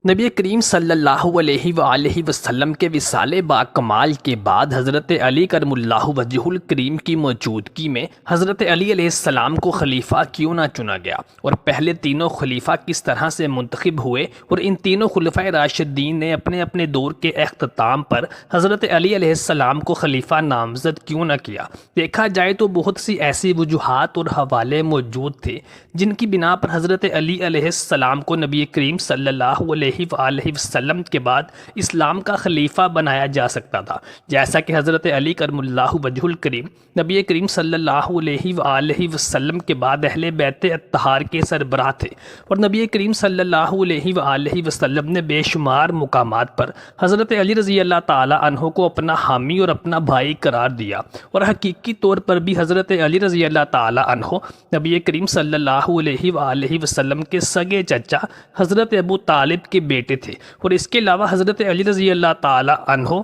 نبی کریم صلی اللہ علیہ وآلہ وسلم کے وصال با کمال کے بعد حضرت علی کرم اللہ وجہ الکریم کی موجودگی میں حضرت علی علیہ السلام کو خلیفہ کیوں نہ چنا گیا، اور پہلے تینوں خلیفہ کس طرح سے منتخب ہوئے، اور ان تینوں خلفۂ راشدین نے اپنے اپنے دور کے اختتام پر حضرت علی علیہ السلام کو خلیفہ نامزد کیوں نہ کیا۔ دیکھا جائے تو بہت سی ایسی وجوہات اور حوالے موجود تھے جن کی بنا پر حضرت علی علیہ السلام کو نبی کریم صلی اللہ علیہ وآلہ وسلم کے بعد اسلام کا خلیفہ بنایا جا سکتا تھا، جیسا کہ حضرت علی کرم اللہ وجہ الکریم نبی کریم صلی اللہ علیہ وآلہ وسلم کے بعد اہل بیت اطہار کے سربراہ تھے، اور نبی کریم صلی اللہ علیہ وآلہ وسلم نے بے شمار مقامات پر حضرت علی رضی اللہ تعالی عنہ کو اپنا حامی اور اپنا بھائی قرار دیا، اور حقیقی طور پر بھی حضرت علی رضی اللہ تعالی عنہ نبی کریم صلی اللہ علیہ وآلہ وسلم کے سگے چچا حضرت ابو طالب کے بیٹے تھے، اور اس کے علاوہ حضرت علی رضی اللہ تعالی عنہ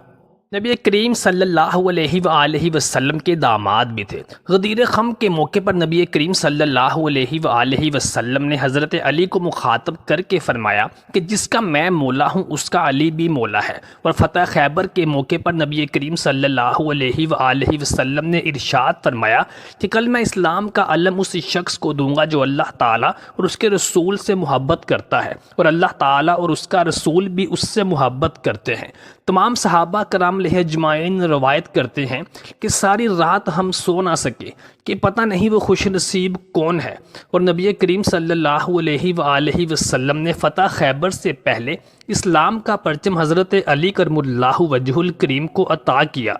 نبی کریم صلی اللہ علیہ وآلہ وسلم کے داماد بھی تھے۔ غدیر خم کے موقع پر نبی کریم صلی اللہ علیہ وآلہ وسلم نے حضرت علی کو مخاطب کر کے فرمایا کہ جس کا میں مولا ہوں اس کا علی بھی مولا ہے، اور فتح خیبر کے موقع پر نبی کریم صلی اللہ علیہ وآلہ وسلم نے ارشاد فرمایا کہ کل میں اسلام کا علم اس شخص کو دوں گا جو اللہ تعالیٰ اور اس کے رسول سے محبت کرتا ہے، اور اللہ تعالیٰ اور اس کا رسول بھی اس سے محبت کرتے ہیں۔ تمام صحابہ کرام علیہ اجمعین روایت کرتے ہیں کہ ساری رات ہم سو نہ سکے کہ پتہ نہیں وہ خوش نصیب کون ہے، اور نبی کریم صلی اللہ علیہ وآلہ وسلم نے فتح خیبر سے پہلے اسلام کا پرچم حضرت علی کرم اللہ وجہ الکریم کو عطا کیا،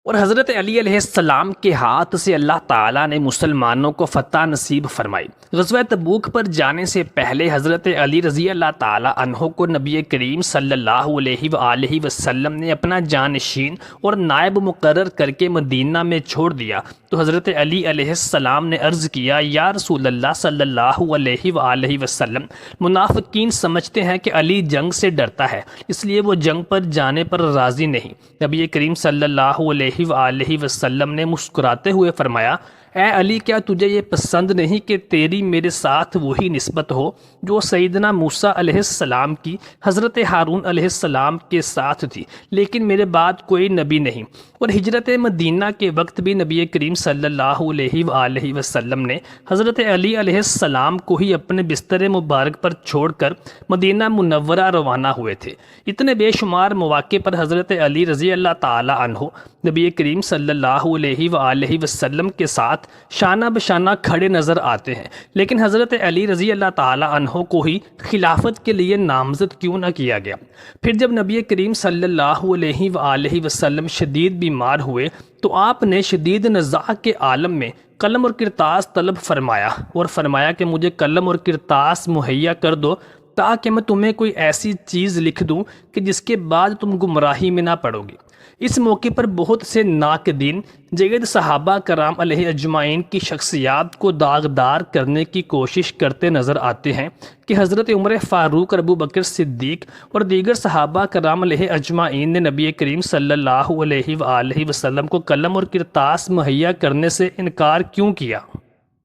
اور حضرت علی علیہ السلام کے ہاتھ سے اللہ تعالیٰ نے مسلمانوں کو فتح نصیب فرمائی۔ غزوہ تبوک پر جانے سے پہلے حضرت علی رضی اللہ تعالیٰ عنہ کو نبی کریم صلی اللہ علیہ وآلہ وسلم نے اپنا جانشین اور نائب مقرر کر کے مدینہ میں چھوڑ دیا، تو حضرت علی علیہ السلام نے عرض کیا، یا رسول اللہ صلی اللہ علیہ وآلہ وسلم، منافقین سمجھتے ہیں کہ علی جنگ سے ڈرتا ہے، اس لیے وہ جنگ پر جانے پر راضی نہیں۔ نبی کریم صلی اللہ علیہ وآلہ وسلم نے مسکراتے ہوئے فرمایا، اے علی، کیا تجھے یہ پسند نہیں کہ تیری میرے ساتھ وہی نسبت ہو جو سیدنا موسیٰ علیہ السلام کی حضرت ہارون علیہ السلام کے ساتھ تھی، لیکن میرے بعد کوئی نبی نہیں۔ اور ہجرت مدینہ کے وقت بھی نبی کریم صلی اللہ علیہ وآلہ وسلم نے حضرت علی علیہ السلام کو ہی اپنے بستر مبارک پر چھوڑ کر مدینہ منورہ روانہ ہوئے تھے۔ اتنے بے شمار مواقع پر حضرت علی رضی اللہ تعالی عنہ نبی کریم صلی اللہ علیہ وآلہ وسلم کے ساتھ شانہ بشانہ کھڑے نظر آتے ہیں، لیکن حضرت علی رضی اللہ تعالی عنہ کو ہی خلافت کے لیے نامزد کیوں نہ کیا گیا؟ پھر جب نبی کریم صلی اللہ علیہ وآلہ وسلم شدید بیمار ہوئے تو آپ نے شدید نزاع کے عالم میں قلم اور کرتاس طلب فرمایا، اور فرمایا کہ مجھے قلم اور کرتاس مہیا کر دو تاکہ میں تمہیں کوئی ایسی چیز لکھ دوں کہ جس کے بعد تم گمراہی میں نہ پڑو گی۔ اس موقع پر بہت سے ناقدین جید صحابہ کرام علیہ اجمعین کی شخصیات کو داغدار کرنے کی کوشش کرتے نظر آتے ہیں کہ حضرت عمر فاروق اور ابو بکر صدیق اور دیگر صحابہ کرام علیہ اجمعین نے نبی کریم صلی اللہ علیہ وآلہ وسلم کو قلم اور کرتاس مہیا کرنے سے انکار کیوں کیا؟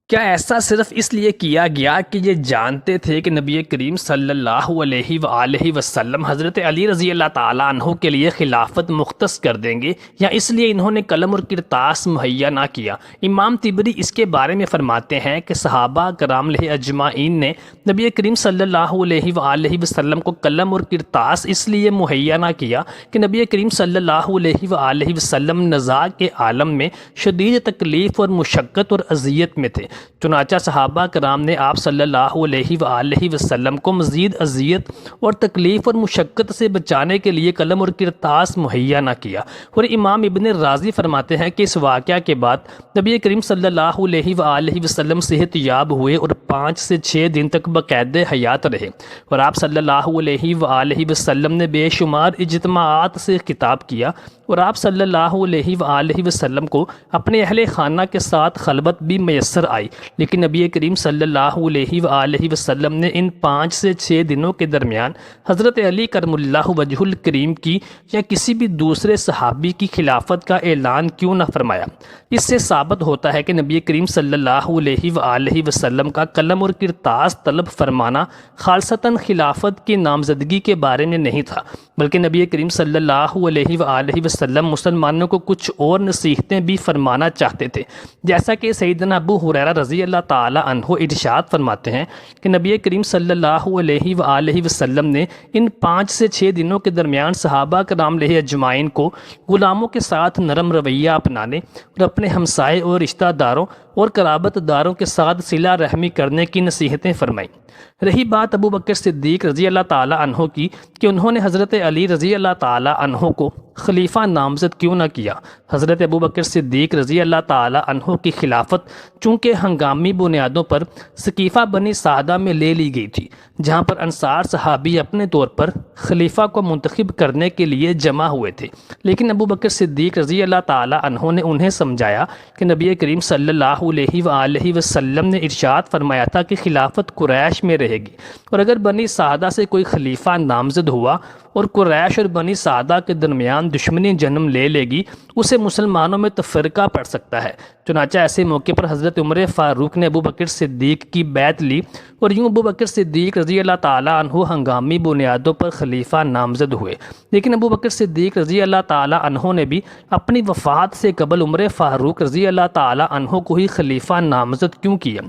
کیا ایسا صرف اس لیے کیا گیا کہ یہ جانتے تھے کہ نبی کریم صلی اللہ علیہ وآلہ وسلم حضرت علی رضی اللہ تعالیٰ عنہ کے لیے خلافت مختص کر دیں گے، یا اس لیے انہوں نے قلم اور کرتاس مہیا نہ کیا؟ امام طبری اس کے بارے میں فرماتے ہیں کہ صحابہ کرام علیہ اجمعین نے نبی کریم صلی اللہ علیہ وآلہ وسلم کو قلم اور کرتاس اس لیے مہیا نہ کیا کہ نبی کریم صلی اللہ علیہ وآلہ وسلم نزاع کے عالم میں شدید تکلیف اور مشقت اور اذیت میں تھے، چنانچہ صحابہ کرام نے آپ صلی اللہ علیہ وآلہ وسلم کو مزید اذیت اور تکلیف اور مشقت سے بچانے کے لیے قلم اور کرتاس مہیا نہ کیا۔ اور امام ابن راضی فرماتے ہیں کہ اس واقعہ کے بعد نبی کریم صلی اللہ علیہ وآلہ وسلم صحت یاب ہوئے اور 5 سے 6 دن تک باقید حیات رہے، اور آپ صلی اللہ علیہ وآلہ وسلم نے بے شمار اجتماعات سے خطاب کیا، اور آپ صلی اللہ علیہ وآلہ وسلم کو اپنے اہل خانہ کے ساتھ خلوت بھی میسر آئی، لیکن نبی کریم صلی اللہ علیہ وآلہ وسلم نے ان 5 سے 6 دنوں کے درمیان حضرت علی کرم اللہ وجہ الکریم کی یا کسی بھی دوسرے صحابی کی خلافت کا اعلان کیوں نہ فرمایا؟ اس سے ثابت ہوتا ہے کہ نبی کریم صلی اللہ علیہ وآلہ وسلم کا قلم اور کرتاس طلب فرمانا خالصتاً خلافت کی نامزدگی کے بارے میں نہیں تھا، بلکہ نبی کریم صلی اللہ علیہ وآلہ وسلم مسلمانوں کو کچھ اور نصیحتیں بھی فرمانا چاہتے تھے، جیسا کہ سیدنا ابو ہریرہ رضی اللہ تعالی عنہ ارشاد فرماتے ہیں کہ نبی کریم صلی اللہ علیہ وآلہ وسلم نے ان 5 سے 6 دنوں کے درمیان صحابہ کرام علیہ اجمعین کو غلاموں کے ساتھ نرم رویہ اپنانے اور اپنے ہمسائے اور رشتہ داروں اور قرابت داروں کے ساتھ صلہ رحمی کرنے کی نصیحتیں فرمائیں۔ رہی بات ابو بکر صدیق رضی اللہ تعالی عنہ کی کہ انہوں نے حضرت علی رضی اللہ تعالی عنہ کو خلیفہ نامزد کیوں نہ کیا؟ حضرت ابو بکر صدیق رضی اللہ تعالی عنہ کی خلافت چونکہ ہنگامی بنیادوں پر ثقیفہ بنی سعدہ میں لے لی گئی تھی، جہاں پر انصار صحابی اپنے طور پر خلیفہ کو منتخب کرنے کے لیے جمع ہوئے تھے، لیکن ابو بکر صدیق رضی اللہ تعالی عنہ نے انہیں سمجھایا کہ نبی کریم صلی اللہ علیہ وآلہ وسلم نے ارشاد فرمایا تھا کہ خلافت قریش میں رہے گی، اور اگر بنی سعدہ سے کوئی خلیفہ نامزد ہوا اور قریش اور بنی سعدہ کے درمیان دشمنی جنم لے لے گی، اسے مسلمانوں میں تفرقہ پڑ سکتا ہے۔ چنانچہ ایسے موقع پر حضرت عمر فاروق نے ابو بکر صدیق کی بیعت لی، اور یوں ابو بکر صدیق رضی اللہ تعالی عنہ ہنگامی بنیادوں پر خلیفہ نامزد ہوئے۔ لیکن ابو بکر صدیق رضی اللہ تعالی عنہ نے بھی اپنی وفات سے قبل عمر فاروق رضی اللہ تعالی عنہ کو ہی خلیفہ نامزد کیوں کیا؟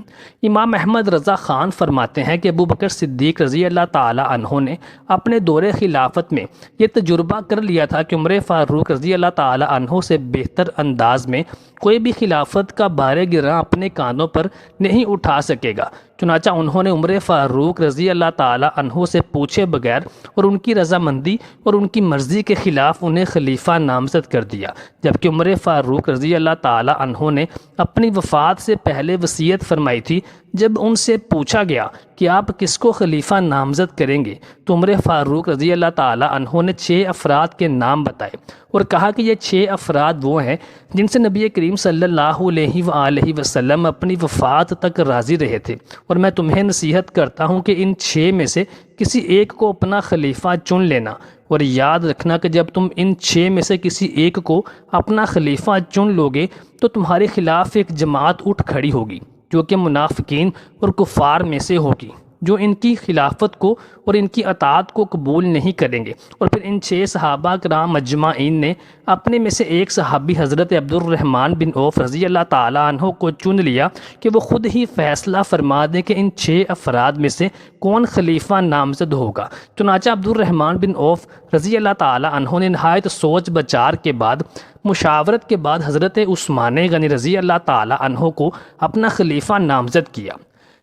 امام احمد رضا خان فرماتے ہیں کہ ابو بکر صدیق رضی اللہ تعالی عنہ نے اپنے دور خلافت میں یہ تجربہ کر لیا تھا کہ عمر فاروق رضی اللہ تعالی عنہ سے بہتر انداز میں کوئی بھی خلافت کا بار گراں اپنے کاندھوں پر نہیں اٹھا سکے گا، چنانچہ انہوں نے عمر فاروق رضی اللہ تعالی عنہ سے پوچھے بغیر اور ان کی رضامندی اور ان کی مرضی کے خلاف انہیں خلیفہ نامزد کر دیا، جبکہ عمر فاروق رضی اللہ تعالی عنہ نے اپنی وفات سے پہلے وصیت فرمائی تھی۔ جب ان سے پوچھا گیا کہ آپ کس کو خلیفہ نامزد کریں گے تو عمر فاروق رضی اللہ تعالی عنہ نے 6 افراد کے نام بتائے اور کہا کہ یہ 6 افراد وہ ہیں جن سے نبی کریم صلی اللہ علیہ وآلہ وسلم اپنی وفات تک راضی رہے تھے، اور میں تمہیں نصیحت کرتا ہوں کہ ان 6 میں سے کسی ایک کو اپنا خلیفہ چن لینا، اور یاد رکھنا کہ جب تم ان 6 میں سے کسی ایک کو اپنا خلیفہ چن لو گے تو تمہارے خلاف ایک جماعت اٹھ کھڑی ہوگی جو کہ منافقین اور کفار میں سے ہوگی، جو ان کی خلافت کو اور ان کی اطاعت کو قبول نہیں کریں گے۔ اور پھر ان 6 صحابہ کرام اجمعین نے اپنے میں سے ایک صحابی حضرت عبد الرحمن بن عوف رضی اللہ تعالی عنہ کو چن لیا کہ وہ خود ہی فیصلہ فرما دیں کہ ان 6 افراد میں سے کون خلیفہ نامزد ہوگا۔ چنانچہ عبد الرحمن بن عوف رضی اللہ تعالی عنہ نے نہایت سوچ بچار کے بعد مشاورت کے بعد حضرت عثمان غنی رضی اللہ تعالی عنہ کو اپنا خلیفہ نامزد کیا۔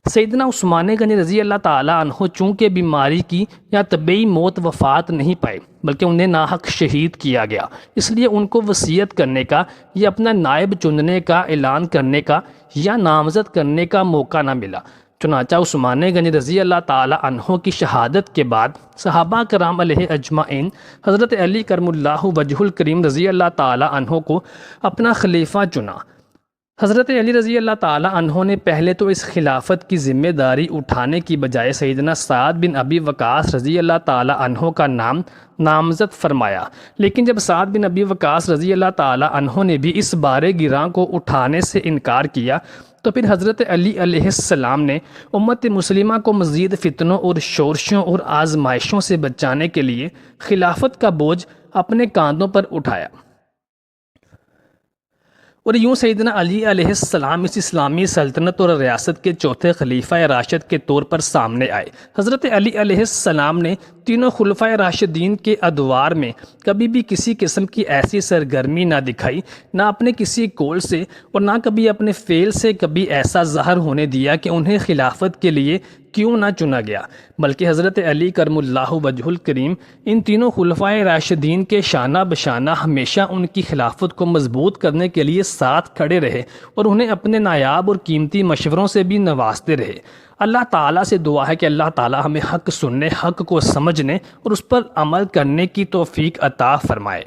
سیدنا عثمان غنی رضی اللہ تعالی عنہ چونکہ بیماری کی یا طبعی موت وفات نہیں پائے بلکہ انہیں ناحق شہید کیا گیا، اس لیے ان کو وصیت کرنے کا یا اپنا نائب چننے کا اعلان کرنے کا یا نامزد کرنے کا موقع نہ ملا۔ چنانچہ عثمان غنی رضی اللہ تعالی عنہ کی شہادت کے بعد صحابہ کرام علیہ اجمعین حضرت علی کرم اللہ وجہ الکریم رضی اللہ تعالی عنہ کو اپنا خلیفہ چنا۔ حضرت علی رضی اللہ تعالی عنہ نے پہلے تو اس خلافت کی ذمہ داری اٹھانے کی بجائے سیدنا سعد بن ابی وقاص رضی اللہ تعالی عنہ کا نام نامزد فرمایا، لیکن جب سعد بن ابی وقاص رضی اللہ تعالی عنہ نے بھی اس بار گراں کو اٹھانے سے انکار کیا تو پھر حضرت علی علیہ السلام نے امت مسلمہ کو مزید فتنوں اور شورشوں اور آزمائشوں سے بچانے کے لیے خلافت کا بوجھ اپنے کاندھوں پر اٹھایا، اور یوں سیدنا علی علیہ السلام اس اسلامی سلطنت اور ریاست کے چوتھے خلیفہ راشد کے طور پر سامنے آئے۔ حضرت علی علیہ السلام نے تینوں خلفۂ راشدین کے ادوار میں کبھی بھی کسی قسم کی ایسی سرگرمی نہ دکھائی، نہ اپنے کسی قول سے اور نہ کبھی اپنے فعل سے کبھی ایسا ظاہر ہونے دیا کہ انہیں خلافت کے لیے کیوں نہ چنا گیا، بلکہ حضرت علی کرم اللہ وجہ الکریم ان تینوں خلفائے راشدین کے شانہ بشانہ ہمیشہ ان کی خلافت کو مضبوط کرنے کے لیے ساتھ کھڑے رہے اور انہیں اپنے نایاب اور قیمتی مشوروں سے بھی نوازتے رہے۔ اللہ تعالیٰ سے دعا ہے کہ اللہ تعالیٰ ہمیں حق سننے، حق کو سمجھنے اور اس پر عمل کرنے کی توفیق عطا فرمائے۔